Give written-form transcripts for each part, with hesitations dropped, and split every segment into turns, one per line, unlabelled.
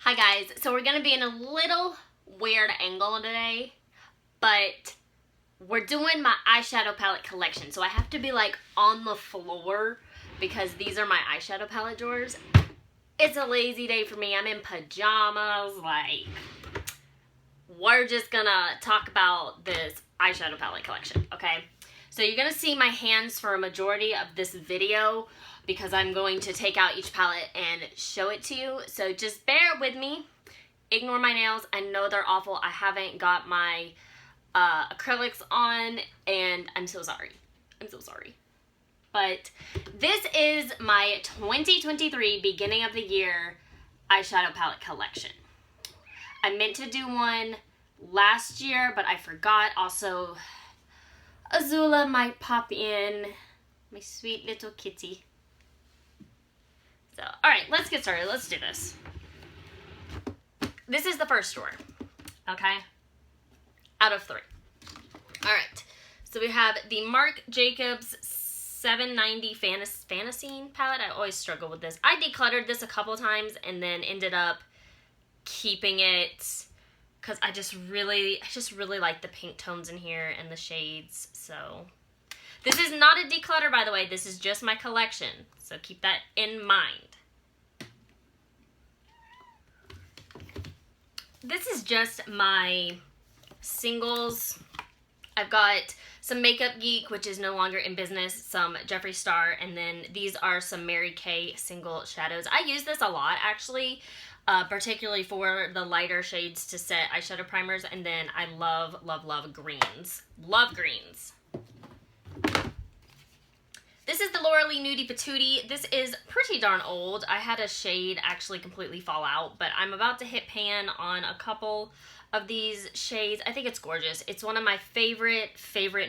Hi guys, so we're gonna be in a little weird angle today, but we're doing my eyeshadow palette collection. So I have to be like on the floor because these are my eyeshadow palette drawers. It's a lazy day for me. I'm in pajamas, like we're just gonna talk about this eyeshadow palette collection, okay? So you're gonna see my hands for a majority of this video because I'm going to take out each palette and show it to you. So just bear with me. Ignore my nails. I know they're awful. I haven't got my acrylics on and I'm so sorry. I'm so sorry. But this is my 2023 beginning of the year eyeshadow palette collection. I meant to do one last year, but I forgot. Also, Azula might pop in, my sweet little kitty. So, alright, let's get started. Let's do this. This is the first drawer, okay? Out of 3. Alright, so we have the Marc Jacobs 790 Fantasine palette. I always struggle with this. I decluttered this a couple times and then ended up keeping it because I just really like the pink tones in here and the shades. So this is not a declutter, by the way. This is just my collection. So keep that in mind. This is just my singles. I've got some Makeup Geek, which is no longer in business, some Jeffree Star, and then these are some Mary Kay single shadows. I use this a lot, actually, particularly for the lighter shades to set eyeshadow primers, and then I love, love, love greens. Love greens. This is the Laura Lee Nudie Patootie. This is pretty darn old. I had a shade actually completely fall out, but I'm about to hit pan on a couple of these shades. I think it's gorgeous. It's one of my favorite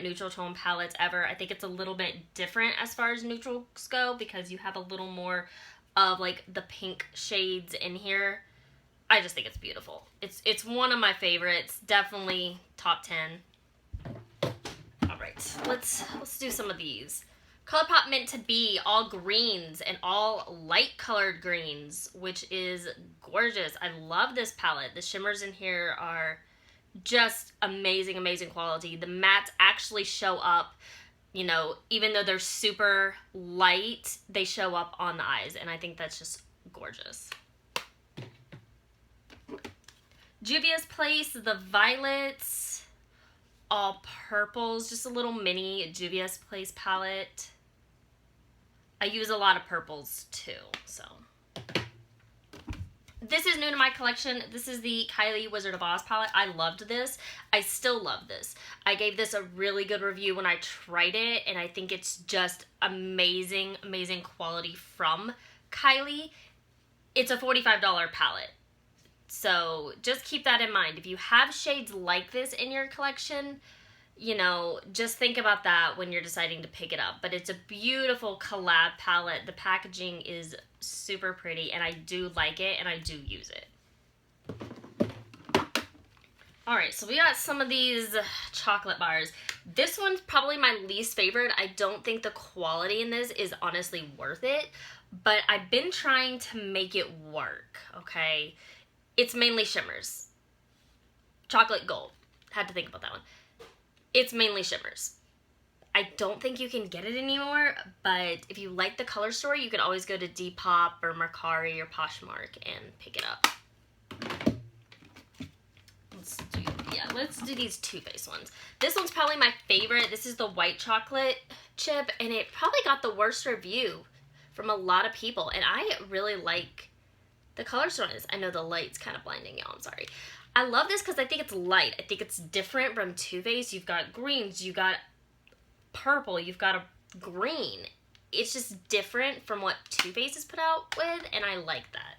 neutral tone palettes ever. I think it's a little bit different as far as neutrals go because you have a little more of like the pink shades in here. I just think it's beautiful. It's one of my favorites. Definitely top 10. All right, let's do some of these. ColourPop Meant to Be, all greens and all light colored greens, which is gorgeous. I love this palette. The shimmers in here are just amazing, amazing quality. The mattes actually show up, you know, even though they're super light, they show up on the eyes, and I think that's just gorgeous. Juvia's Place, the violets, all purples, just a little mini Juvia's Place palette. I use a lot of purples too, so. This is new to my collection. This is the Kylie Wizard of Oz palette. I loved this. I still love this. I gave this a really good review when I tried it, and I think it's just amazing, amazing quality from Kylie. It's a $45 palette. So just keep that in mind. If you have shades like this in your collection, you know, just think about that when you're deciding to pick it up. But it's a beautiful collab palette. The packaging is super pretty, and I do like it, and I do use it. Alright, so we got some of these chocolate bars. This one's probably my least favorite. I don't think the quality in this is honestly worth it, but I've been trying to make it work, okay? It's mainly shimmers. Chocolate gold. Had to think about that one. It's mainly shimmers. I don't think you can get it anymore, but if you like the color story, you can always go to Depop or Mercari or Poshmark and pick it up. Let's do these Too Faced ones. This one's probably my favorite. This is the white chocolate chip, and it probably got the worst review from a lot of people, and I really like the color story on this. I know the light's kind of blinding y'all, I'm sorry. I love this because I think it's light. I think it's different from Too Faced. You've got greens, you've got purple, you've got a green. It's just different from what Too Faced is put out with, and I like that.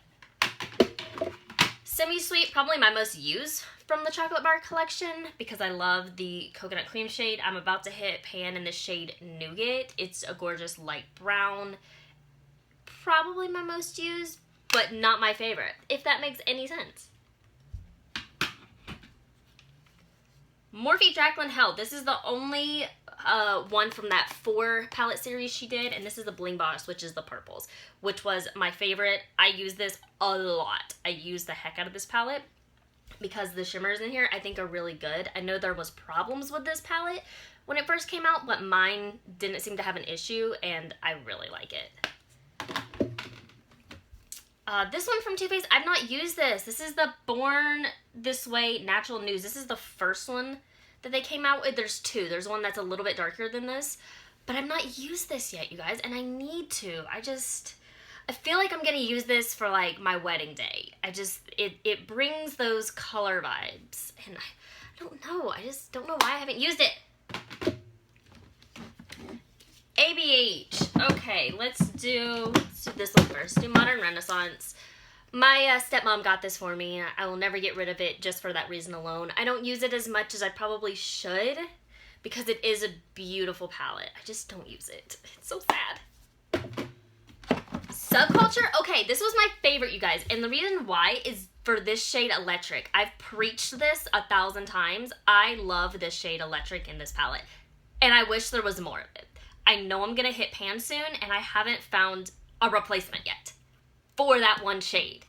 Semi-Sweet, probably my most used from the chocolate bar collection because I love the coconut cream shade. I'm about to hit pan in the shade Nougat. It's a gorgeous light brown. Probably my most used, but not my favorite, if that makes any sense. Morphe Jaclyn Hill. This is the only one from that 4 palette series she did, and this is the Bling Boss, which is the purples, which was my favorite. I use this a lot. I use the heck out of this palette because the shimmers in here I think are really good. I know there was problems with this palette when it first came out, but mine didn't seem to have an issue, and I really like it. This one from Too Faced, I've not used this. This is the Born This Way Natural Nudes. This is the first one that they came out with. There's 2. There's one that's a little bit darker than this, but I've not used this yet, you guys, and I need to. I feel like I'm gonna use this for like my wedding day. It brings those color vibes, and I don't know. I just don't know why I haven't used it. ABH. Okay, let's do this one first. Do Modern Renaissance. My stepmom got this for me, and I will never get rid of it just for that reason alone. I don't use it as much as I probably should because it is a beautiful palette. I just don't use it. It's so sad. Subculture. Okay, this was my favorite, you guys, and the reason why is for this shade Electric. I've preached this 1,000 times. I love this shade Electric in this palette, and I wish there was more of it. I know I'm gonna hit pan soon, and I haven't found a replacement yet for that one shade.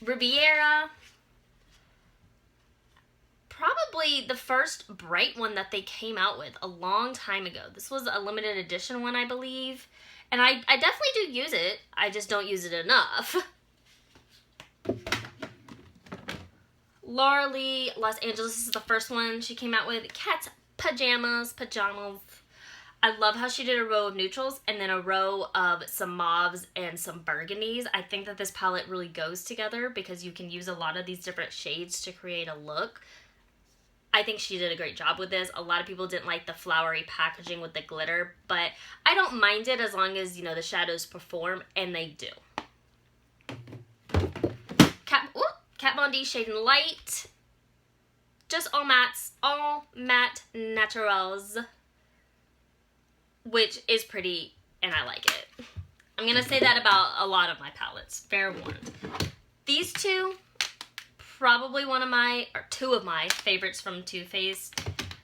Riviera. Probably the first bright one that they came out with a long time ago. This was a limited edition one, I believe. And I definitely do use it. I just don't use it enough. Laura Lee, Los Angeles. This is the first one she came out with. Cat's Pajamas. I love how she did a row of neutrals and then a row of some mauves and some burgundies. I think that this palette really goes together because you can use a lot of these different shades to create a look. I think she did a great job with this. A lot of people didn't like the flowery packaging with the glitter, but I don't mind it as long as, you know, the shadows perform, and they do. Kat Von D Shade and Light. Just all mattes. All matte naturals. Which is pretty, and I like it. I'm going to say that about a lot of my palettes. Fair warned. These two, probably two of my favorites from Too Faced.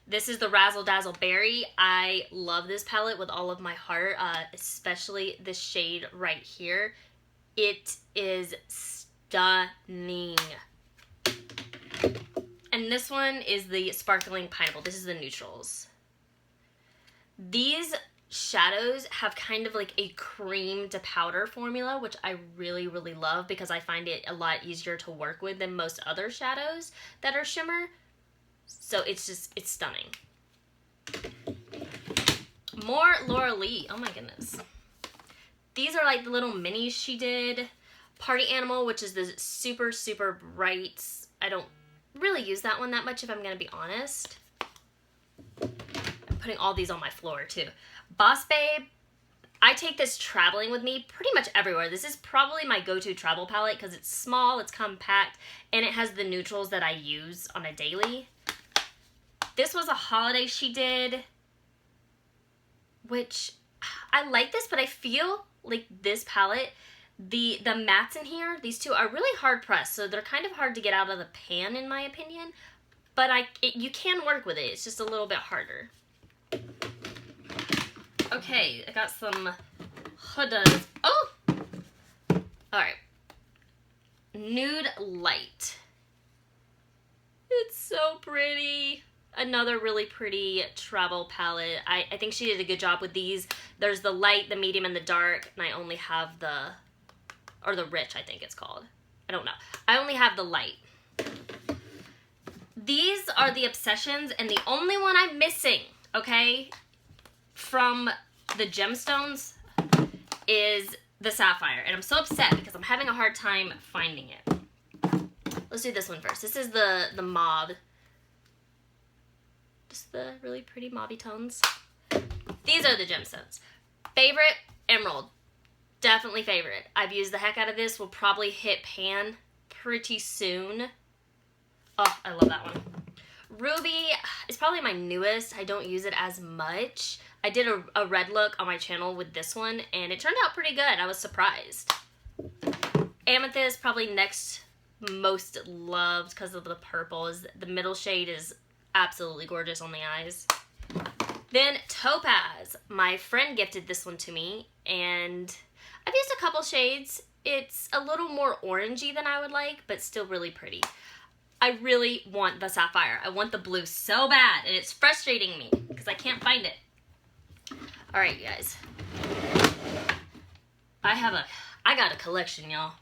This is the Razzle Dazzle Berry. I love this palette with all of my heart, especially this shade right here. It is stunning. And this one is the Sparkling Pineapple. This is the neutrals. These shadows have kind of like a cream to powder formula, which I really, really love because I find it a lot easier to work with than most other shadows that are shimmer. So it's stunning. More Laura Lee. Oh my goodness. These are like the little minis she did. Party Animal, which is the super, super bright. I don't really use that one that much if I'm going to be honest. I'm putting all these on my floor too. Boss Babe. I take this traveling with me pretty much everywhere. This is probably my go-to travel palette because it's small, it's compact, and it has the neutrals that I use on a daily. This was a holiday she did, which I like this, but I feel like this palette, the mattes in here, these two are really hard pressed, so they're kind of hard to get out of the pan in my opinion, but you can work with it. It's just a little bit harder. Okay, I got some Hudas. Oh! Alright. Nude Light. It's so pretty. Another really pretty travel palette. I think she did a good job with these. There's the light, the medium, and the dark, and I only have or the rich, I think it's called. I don't know. I only have the light. These are the Obsessions, and the only one I'm missing, okay, from the gemstones is the Sapphire, and I'm so upset because I'm having a hard time finding it. Let's do this one first. This is the mauve. Just the really pretty mauvey tones. These are the gemstones. Favorite, Emerald. Definitely favorite. I've used the heck out of this. Will probably hit pan pretty soon. Oh, I love that one. Ruby is probably my newest. I don't use it as much. I did a red look on my channel with this one, and it turned out pretty good. I was surprised. Amethyst, probably next most loved because of the purple. The middle shade is absolutely gorgeous on the eyes. Then Topaz. My friend gifted this one to me, and I've used a couple shades. It's a little more orangey than I would like, but still really pretty. I really want the sapphire. I want the blue so bad, and it's frustrating me because I can't find it. All right, you guys. I got a collection, y'all.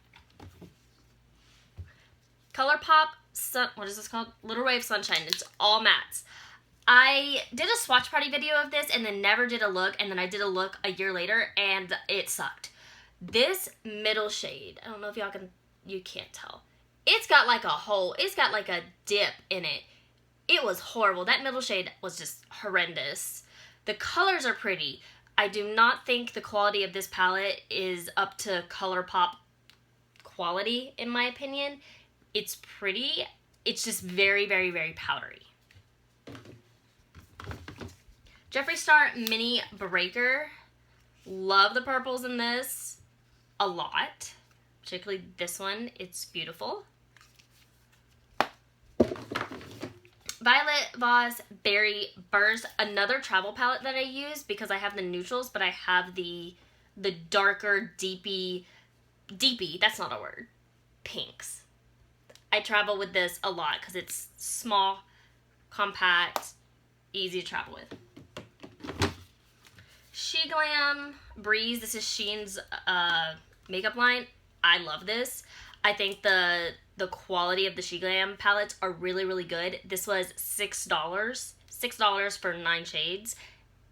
ColourPop, what is this called? Little Ray of Sunshine. It's all mattes. I did a swatch party video of this and then never did a look, and then I did a look a year later and it sucked. This middle shade, I don't know if you can't tell. It's got like a hole, it's got like a dip in it. It was horrible. That middle shade was just horrendous. The colors are pretty. I do not think the quality of this palette is up to ColourPop quality, in my opinion. It's pretty. It's just very, very, very powdery. Jeffree Star Mini Breaker. Love the purples in this a lot. Particularly this one. It's beautiful. Violet Voss Berry Burst, another travel palette that I use because I have the neutrals, but I have the darker, deepy, that's not a word, pinks. I travel with this a lot because it's small, compact, easy to travel with. She Glam Breeze, this is Shein's makeup line. I love this. I think the quality of the She Glam palettes are really, really good. This was $6. $6 for 9 shades.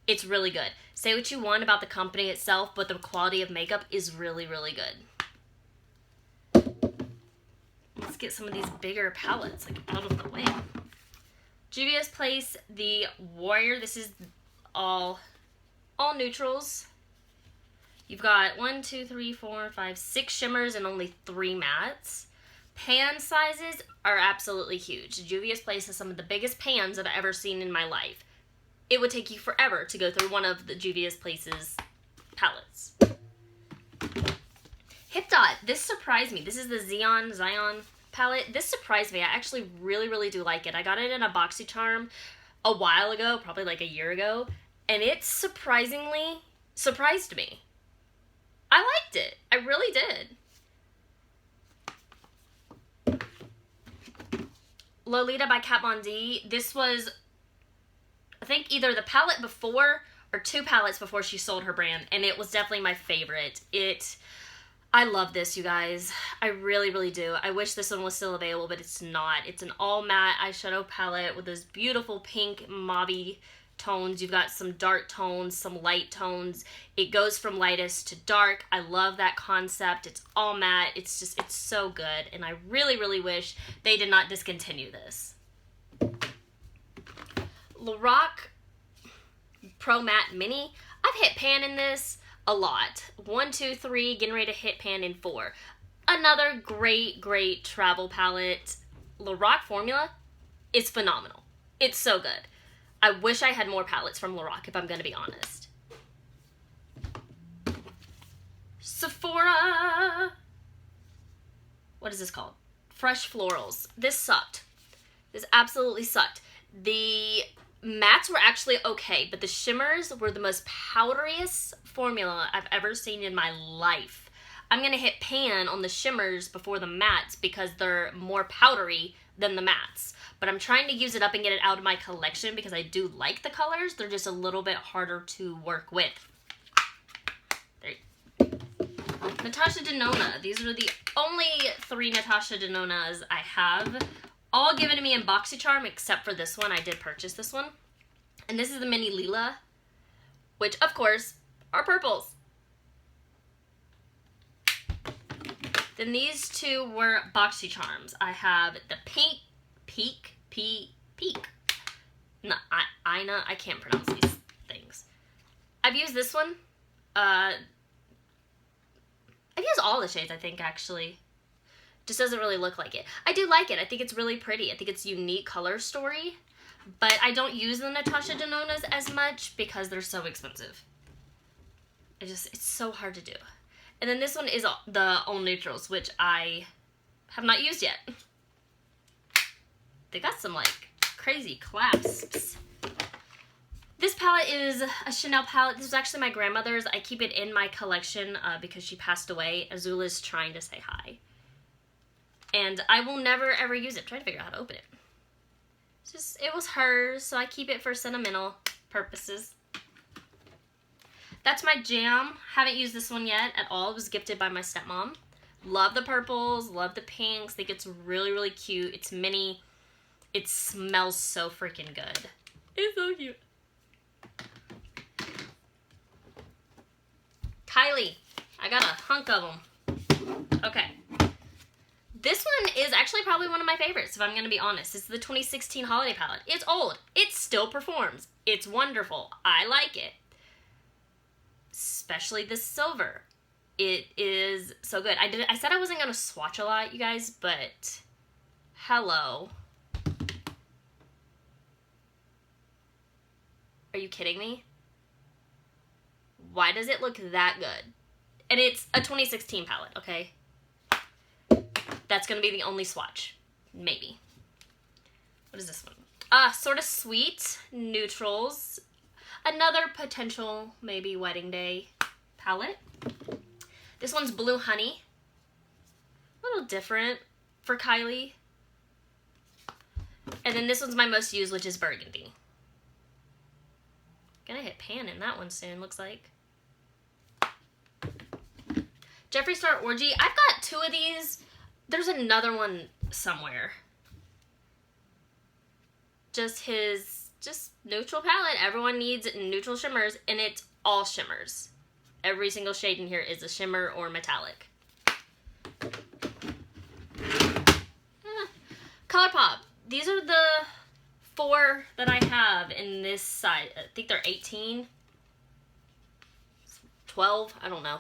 It's really good. Say what you want about the company itself, but the quality of makeup is really, really good. Let's get some of these bigger palettes like out of the way. Juvia's Place, the Warrior. This is all neutrals. You've got 1, 2, 3, 4, 5, 6 shimmers and only 3 mattes. Pan sizes are absolutely huge. Juvia's Place has some of the biggest pans I've ever seen in my life. It would take you forever to go through one of the Juvia's Place's palettes. Hip Dot, this surprised me. This is the Zion palette. This surprised me. I actually really, really do like it. I got it in a BoxyCharm a while ago, probably like a year ago, and it surprisingly surprised me. I liked it. I really did. Lolita by Kat Von D. This was, I think, either the palette before or 2 palettes before she sold her brand, and it was definitely my favorite. I love this, you guys. I really, really do. I wish this one was still available, but it's not. It's an all matte eyeshadow palette with those beautiful pink mauve tones. You've got some dark tones, some light tones. It goes from lightest to dark. I love that concept. It's all matte. It's so good, and I really, really wish they did not discontinue this. Lorac Pro Matte Mini. I've hit pan in this a lot. 1, 2, 3, getting ready to hit pan in 4. Another great, great travel palette. Lorac formula is phenomenal. It's so good. I wish I had more palettes from Lorac, if I'm going to be honest. Sephora. What is this called? Fresh Florals. This sucked. This absolutely sucked. The mattes were actually okay, but the shimmers were the most powderiest formula I've ever seen in my life. I'm going to hit pan on the shimmers before the mattes because they're more powdery than the mattes. But I'm trying to use it up and get it out of my collection because I do like the colors. They're just a little bit harder to work with. There you go. Natasha Denona. These are the only 3 Natasha Denonas I have. All given to me in BoxyCharm except for this one. I did purchase this one. And this is the Mini Lila, which of course are purples. Then these 2 were BoxyCharms. I have the Pink Peak. No, I can't pronounce these things. I've used this one. I've used all the shades, I think, actually. Just doesn't really look like it. I do like it. I think it's really pretty. I think it's a unique color story. But I don't use the Natasha Denonas as much because they're so expensive. It's so hard to do. And then this one is the All Neutrals, which I have not used yet. They got some, like, crazy clasps. This palette is a Chanel palette. This is actually my grandmother's. I keep it in my collection because she passed away. Azula's trying to say hi. And I will never ever use it. I'm trying to figure out how to open it. It's just, it was hers, so I keep it for sentimental purposes. That's my jam. Haven't used this one yet at all. It was gifted by my stepmom. Love the purples, love the pinks. Think it's really, really cute. It's mini. It smells so freaking good. It's so cute. Kylie. I got a hunk of them. Okay. This one is actually probably one of my favorites, if I'm going to be honest. It's the 2016 holiday palette. It's old. It still performs. It's wonderful. I like it. Especially the silver. It is so good. I said I wasn't going to swatch a lot, you guys, but hello. Are you kidding me? Why does it look that good? And it's a 2016 palette, okay? That's going to be the only swatch. Maybe. What is this one? Sort of Sweet Neutrals. Another potential, maybe, wedding day palette. This one's Blue Honey. A little different for Kylie. And then this one's my most used, which is Burgundy. Gonna hit pan in that one soon, looks like. Jeffree Star Orgy. I've got 2 of these. There's another one somewhere. Just his neutral palette. Everyone needs neutral shimmers, and it's all shimmers. Every single shade in here is a shimmer or metallic. ColourPop. These are the 4 that I have in this size. I think they're 18. 12, I don't know.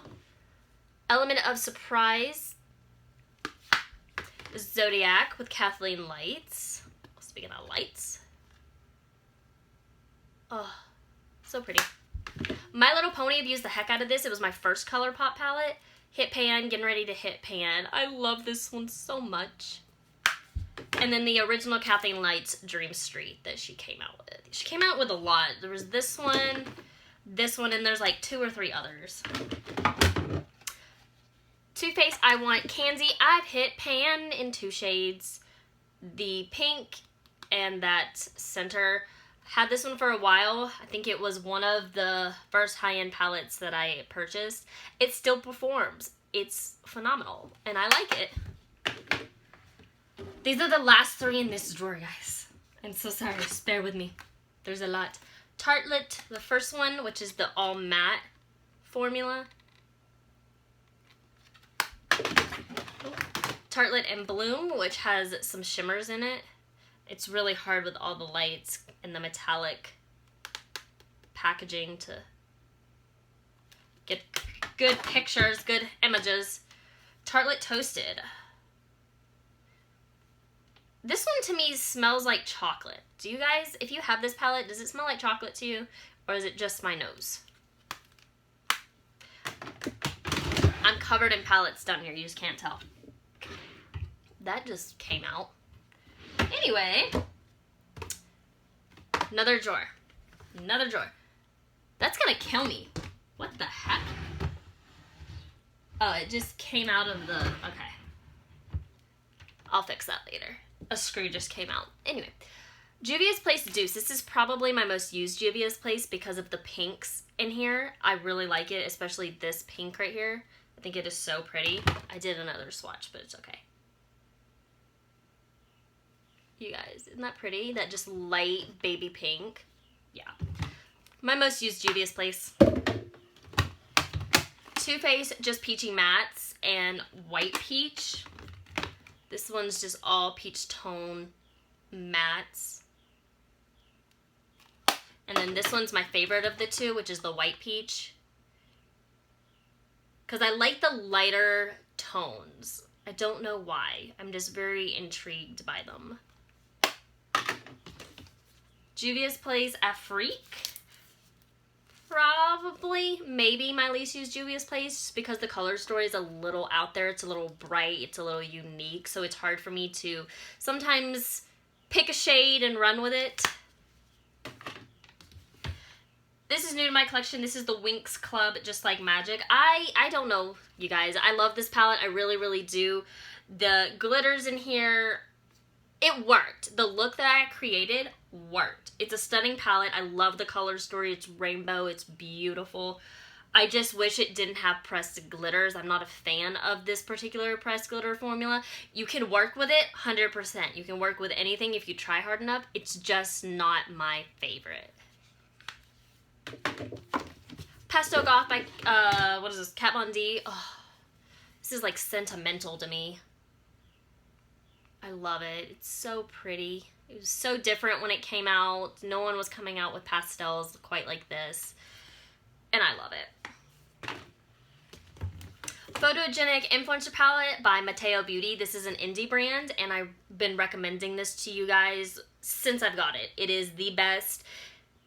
Element of Surprise. Zodiac with Kathleen Lights. Speaking of lights. Oh, so pretty. My Little Pony, I've used the heck out of this. It was my first ColourPop palette. Hit pan, getting ready to hit pan. I love this one so much. And then the original Kathleen Lights Dream Street that she came out with. She came out with a lot. There was this one, and there's like 2 or 3 others. Too Faced I Want Kanzi. I've hit pan in 2 shades. The pink and that center. Had this one for a while. I think it was one of the first high-end palettes that I purchased. It still performs. It's phenomenal, and I like it. These are the last 3 in this drawer, guys. I'm so sorry. Just bear with me. There's a lot. Tartelette, the first one, which is the all matte formula. Tartelette and Bloom, which has some shimmers in it. It's really hard with all the lights and the metallic packaging to get good pictures, good images. Tartelette Toasted. This one to me smells like chocolate. Do you guys, if you have this palette, does it smell like chocolate to you? Or is it just my nose? I'm covered in palettes down here. You just can't tell. That just came out. Anyway. Another drawer. Another drawer. That's gonna kill me. What the heck? Oh, it just came out of the... Okay. I'll fix that later. A screw just came out. Anyway. Juvia's Place Deuce. This is probably my most used Juvia's Place because of the pinks in here. I really like it, especially this pink right here. I think it is so pretty. I did another swatch, but it's okay. You guys, isn't that pretty? That just light baby pink. Yeah. My most used Juvia's Place. Too Faced Just Peachy Mattes and White Peach. This one's just all peach tone mattes. And then this one's my favorite of the 2, which is the White Peach. Because I like the lighter tones. I don't know why. I'm just very intrigued by them. Juvia's Place Afrique. Probably, maybe my least used Juvia's Place just because the color story is a little out there. It's a little bright. It's a little unique. So it's hard for me to sometimes pick a shade and run with it. This is new to my collection. This is the Winx Club Just Like Magic. I don't know, you guys. I love this palette. I really, really do. The glitters in here, it worked. The look that I created worked. It's a stunning palette. I love the color story. It's rainbow. It's beautiful. I just wish it didn't have pressed glitters. I'm not a fan of this particular pressed glitter formula. You can work with it 100%. You can work with anything if you try hard enough. It's just not my favorite. Pastel Goth by, what is this, Kat Von D. Oh, this is like sentimental to me. I love it. It's so pretty. It was so different when it came out. No one was coming out with pastels quite like this. And I love it. Photogenic Influencer Palette by Mateo Beauty. This is an indie brand, and I've been recommending this to you guys since I've got it. It is the best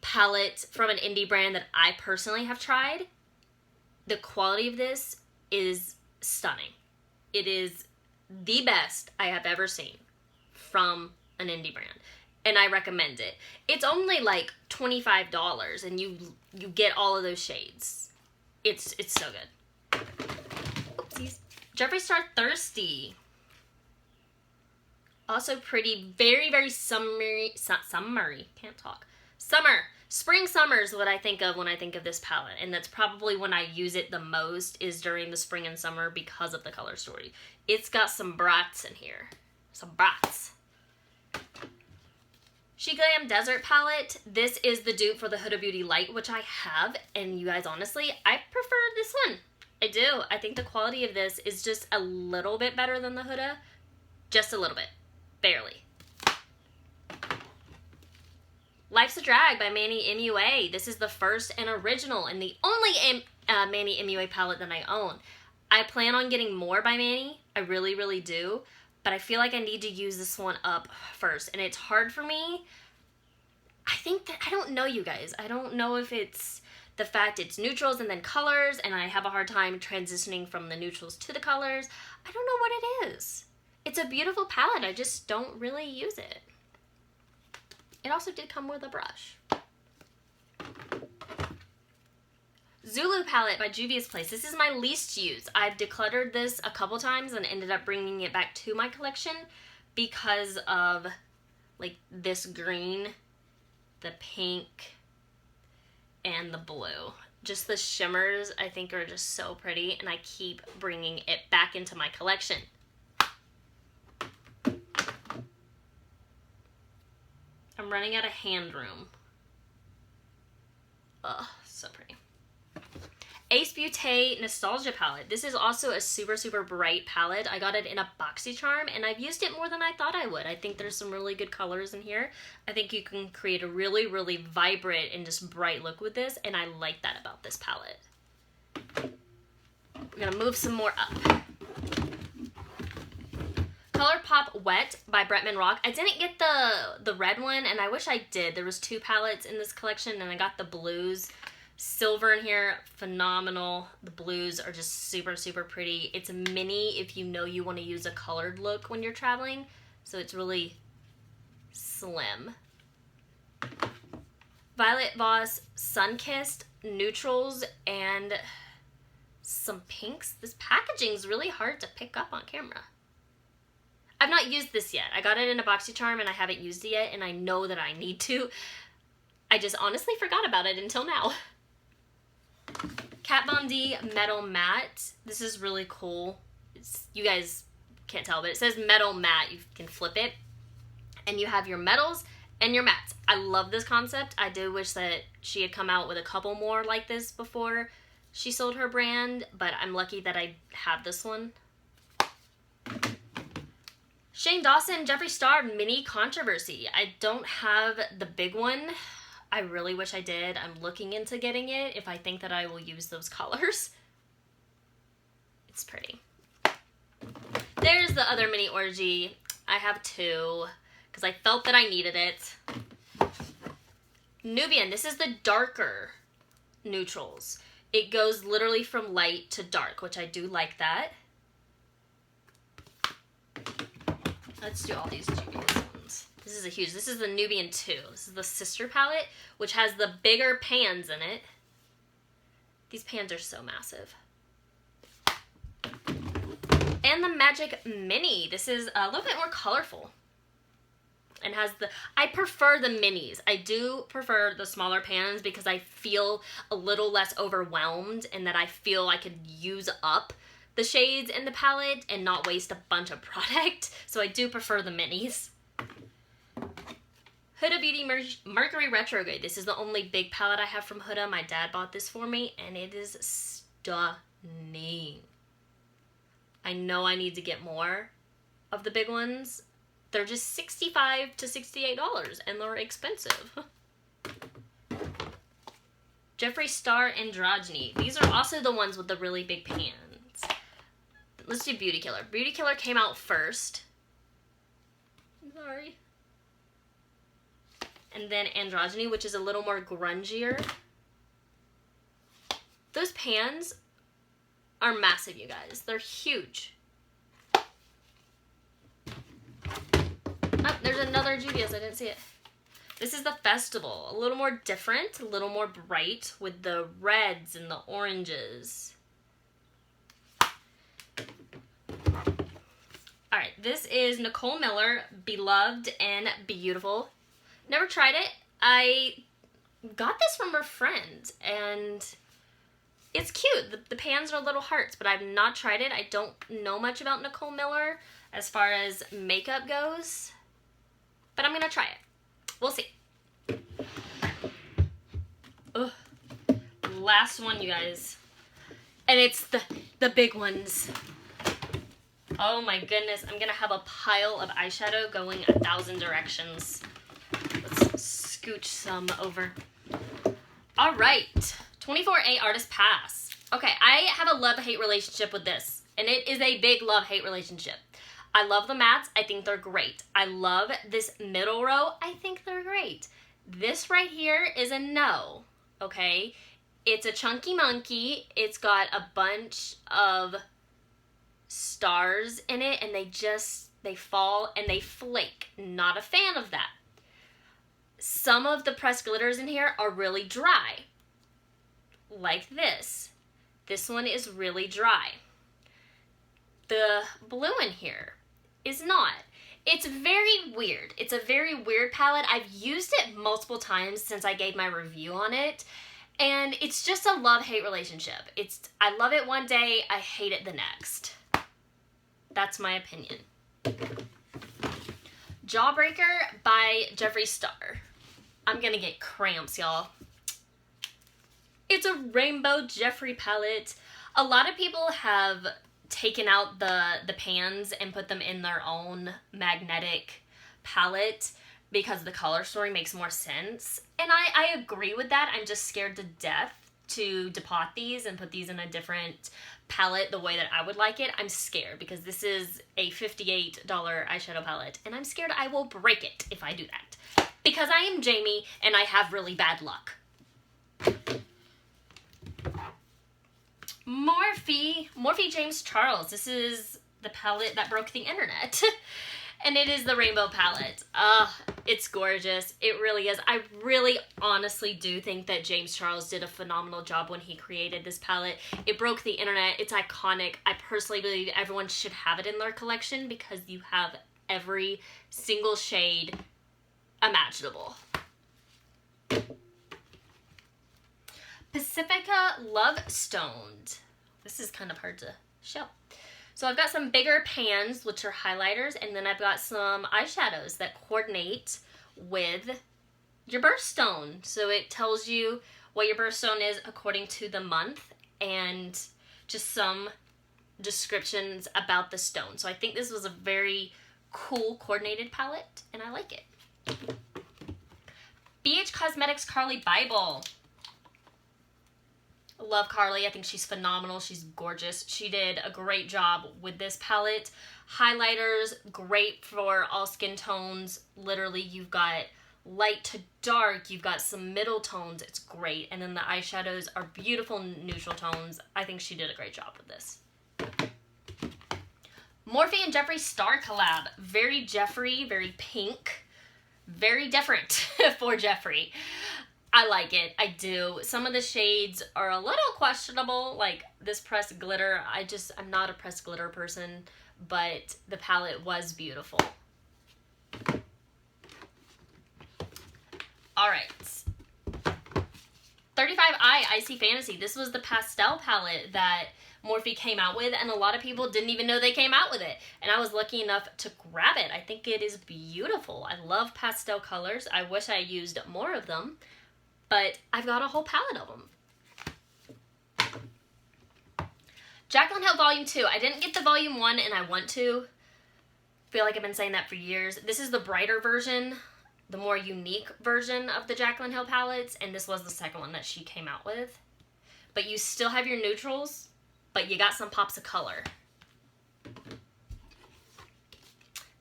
palette from an indie brand that I personally have tried. The quality of this is stunning. It is the best I have ever seen from an indie brand, and I recommend it. It's only like $25 and you get all of those shades. It's so good. Oopsies. Jeffree Star Thirsty. Also pretty, very, very summery, can't talk. Spring summer is what I think of when I think of this palette, and that's probably when I use it the most, is during the spring and summer because of the color story. It's got some brats in here. Some brats. She Glam Desert Palette. This is the dupe for the Huda Beauty Light, which I have, and you guys, honestly, I prefer this one. I do. I think the quality of this is just a little bit better than the Huda. Just a little bit. Barely. Life's a Drag by Manny MUA. This is the first and original and the only Manny MUA palette that I own. I plan on getting more by Manny. I really, really do. But I feel like I need to use this one up first. And it's hard for me. I think that, I don't know, you guys. I don't know if it's the fact it's neutrals and then colors, and I have a hard time transitioning from the neutrals to the colors. I don't know what it is. It's a beautiful palette. I just don't really use it. It also did come with a brush. Zulu palette by Juvia's Place. This is my least used. I've decluttered this a couple times and ended up bringing it back to my collection because of like this green, the pink, and the blue. Just the shimmers I think are just so pretty, and I keep bringing it back into my collection. I'm running out of hand room. Ugh, so pretty. Ace Beauté Nostalgia Palette. This is also a super, super bright palette. I got it in a BoxyCharm, and I've used it more than I thought I would. I think there's some really good colors in here. I think you can create a really, really vibrant and just bright look with this, and I like that about this palette. We're gonna move some more up. ColourPop Wet by Bretman Rock. I didn't get the red one, and I wish I did. There was 2 palettes in this collection, and I got the blues. Silver in here, phenomenal. The blues are just super, super pretty. It's a mini if you know you want to use a colored look when you're traveling, so it's really slim. Violet Voss Sunkissed neutrals and some pinks. This packaging's really hard to pick up on camera. I've not used this yet. I got it in a BoxyCharm and I haven't used it yet, and I know that I need to. I just honestly forgot about it until now. Kat Von D Metal Matte. This is really cool. You guys can't tell, but it says Metal Matte. You can flip it, and you have your metals and your mattes. I love this concept. I do wish that she had come out with a couple more like this before she sold her brand, but I'm lucky that I have this one. Shane Dawson Jeffree Star Mini Controversy. I don't have the big one. I really wish I did. I'm looking into getting it if I think that I will use those colors. It's pretty. There's the other mini orgy. I have 2 because I felt that I needed it. Nubian. This is the darker neutrals. It goes literally from light to dark, which I do like that. Let's do all these dubious ones. This is a huge, this is the Nubian 2. This is the sister palette, which has the bigger pans in it. These pans are so massive. And the Magic Mini. This is a little bit more colorful. And has the, I prefer the minis. I do prefer the smaller pans because I feel a little less overwhelmed and that I feel I could use up the shades in the palette and not waste a bunch of product. So I do prefer the minis. Huda Beauty Mercury Retrograde. This is the only big palette I have from Huda. My dad bought this for me and it is stunning. I know I need to get more of the big ones. They're just $65 to $68 and they're expensive. Jeffree Star Androgyny. These are also the ones with the really big pans. Let's do Beauty Killer. Beauty Killer came out first. Sorry. And then Androgyny, which is a little more grungier. Those pans are massive, you guys. They're huge. Oh, there's another Juvia's. I didn't see it. This is the Festival. A little more different, a little more bright with the reds and the oranges. Alright, this is Nicole Miller, Beloved and Beautiful. Never tried it. I got this from her friend and it's cute. The pans are little hearts, but I've not tried it. I don't know much about Nicole Miller as far as makeup goes. But I'm going to try it. We'll see. Ugh. Last one, you guys. And it's the big ones. Oh my goodness. I'm going to have a pile of eyeshadow going 1,000 directions. Let's scooch some over. All right. 24A Artist Pass. Okay, I have a love-hate relationship with this. And it is a big love-hate relationship. I love the mattes. I think they're great. I love this middle row. I think they're great. This right here is a no, okay? It's a chunky monkey. It's got a bunch of stars in it, and they fall and they flake. Not a fan of that. Some of the pressed glitters in here are really dry, like this. This one is really dry. The blue in here is not. It's very weird. It's a very weird palette. I've used it multiple times since I gave my review on it, and it's just a love-hate relationship. I love it one day, I hate it the next. That's my opinion. Jawbreaker by Jeffree Star. I'm gonna get cramps, y'all. It's a rainbow Jeffree palette. A lot of people have taken out the pans and put them in their own magnetic palette because the color story makes more sense. And I agree with that. I'm just scared to death to depot these and put these in a different palette the way that I would like it. I'm scared because this is a $58 eyeshadow palette and I'm scared I will break it if I do that. Because I am Jamie and I have really bad luck. Morphe James Charles. This is the palette that broke the internet. And it is the rainbow palette. It's gorgeous. It really is. I really honestly do think that James Charles did a phenomenal job when he created this palette. It broke the internet. It's iconic. I personally believe everyone should have it in their collection because you have every single shade imaginable. Pacifica Love Stoned. This is kind of hard to show. So I've got some bigger pans, which are highlighters, and then I've got some eyeshadows that coordinate with your birthstone. So it tells you what your birthstone is according to the month and just some descriptions about the stone. So I think this was a very cool coordinated palette, and I like it. BH Cosmetics Carly Bible. Love Carly. I think she's phenomenal. She's gorgeous. She did a great job with this palette. Highlighters, great for all skin tones. Literally, you've got light to dark. You've got some middle tones. It's great. And then the eyeshadows are beautiful neutral tones. I think she did a great job with this. Morphe and Jeffree Star collab. Very Jeffree, very pink. Very different for Jeffree. I like it. I do. Some of the shades are a little questionable, like this pressed glitter. I'm not a pressed glitter person, but the palette was beautiful. All right. 35i Icy Fantasy. This was the pastel palette that Morphe came out with, and a lot of people didn't even know they came out with it. And I was lucky enough to grab it. I think it is beautiful. I love pastel colors. I wish I used more of them, but I've got a whole palette of them. Jaclyn Hill Volume 2. I didn't get the Volume 1, and I want to. Feel like I've been saying that for years. This is the brighter version, the more unique version of the Jaclyn Hill palettes, and this was the second one that she came out with. But you still have your neutrals, but you got some pops of color.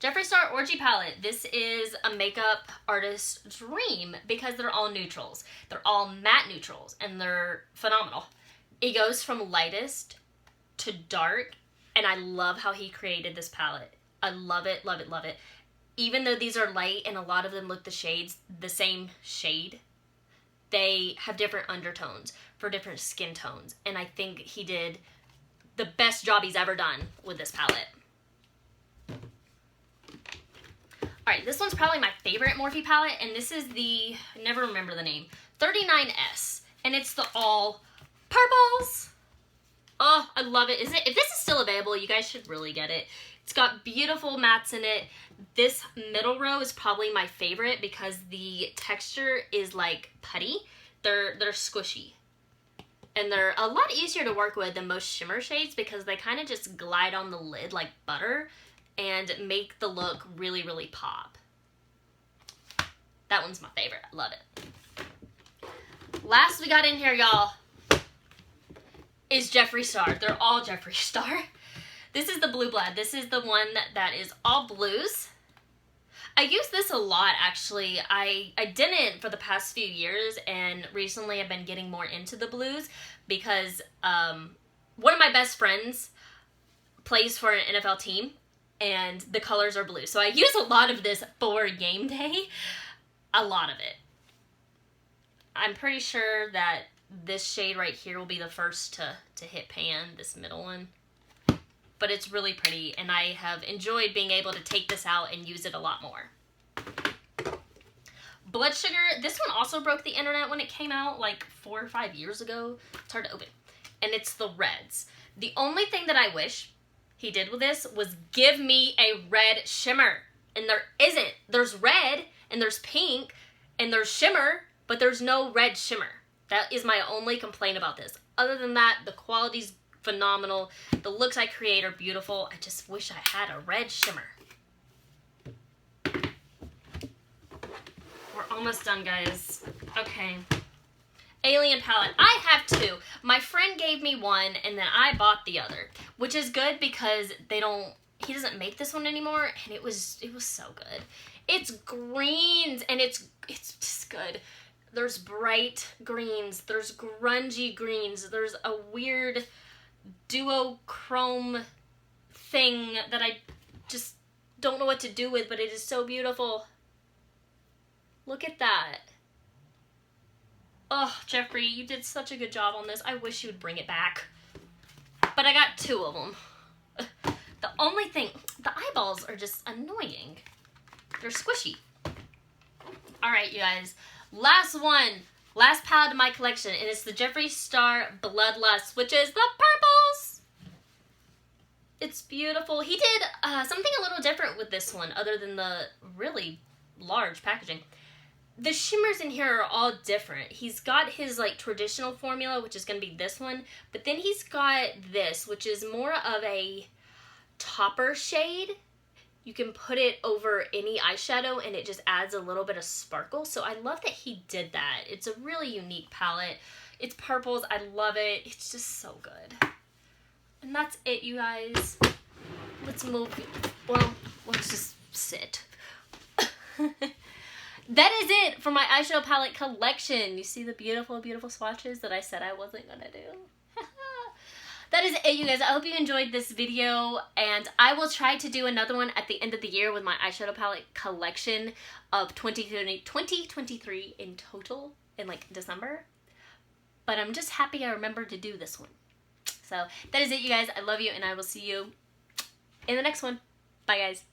Jeffree Star Orgy palette. This is a makeup artist's dream because they're all neutrals. They're all matte neutrals, and they're phenomenal. It goes from lightest to dark, and I love how he created this palette. I love it, love it, love it. Even though these are light and a lot of them look the same shade, they have different undertones for different skin tones. And I think he did the best job he's ever done with this palette. Alright, this one's probably my favorite Morphe palette, and this is the, I never remember the name, 39S. And it's the all purples. Oh, I love it. If this is still available, you guys should really get it. It's got beautiful mattes in it. This middle row is probably my favorite because the texture is like putty. They're squishy. And they're a lot easier to work with than most shimmer shades because they kind of just glide on the lid like butter and make the look really, really pop. That one's my favorite. I love it. Last we got in here, y'all, is Jeffree Star. They're all Jeffree Star. This is the Blue Blood. This is the one that is all blues. I use this a lot, actually. I didn't for the past few years, and recently I've been getting more into the blues because one of my best friends plays for an NFL team, and the colors are blue. So I use a lot of this for game day. A lot of it. I'm pretty sure that this shade right here will be the first to hit pan, this middle one. But it's really pretty, and I have enjoyed being able to take this out and use it a lot more. Blood Sugar, this one also broke the internet when it came out like 4 or 5 years ago. It's hard to open. And it's the reds. The only thing that I wish he did with this was give me a red shimmer. And there isn't. There's red, and there's pink, and there's shimmer, but there's no red shimmer. That is my only complaint about this. Other than that, the quality's phenomenal. The looks I create are beautiful. I just wish I had a red shimmer. We're almost done, guys. Okay. Alien palette. I have two. My friend gave me one, and then I bought the other, which is good because he doesn't make this one anymore, and it was so good. It's greens, and it's just good. There's bright greens. There's grungy greens. There's a weird duochrome thing that I just don't know what to do with, but it is so beautiful. Look at that. Oh, Jeffree, you did such a good job on this. I wish you would bring it back. But I got two of them. The only thing, the eyeballs are just annoying. They're squishy. Alright, you guys. Last one. Last palette of my collection, and it's the Jeffree Star Bloodlust, which is the purples. It's beautiful. He did something a little different with this one, other than the really large packaging. The shimmers in here are all different. He's got his like traditional formula, which is going to be this one, but then he's got this, which is more of a topper shade. You can put it over any eyeshadow and it just adds a little bit of sparkle. So I love that he did that. It's a really unique palette. It's purples. I love it. It's just so good. And that's it, you guys. Let's move. Well, let's just sit. That is it for my eyeshadow palette collection. You see the beautiful, beautiful swatches that I said I wasn't going to do? that is it, you guys. I hope you enjoyed this video, and I will try to do another one at the end of the year with my eyeshadow palette collection of 2023 in total in like December. But I'm just happy I remembered to do this one. So that is it, you guys. I love you, and I will see you in the next one. Bye, guys.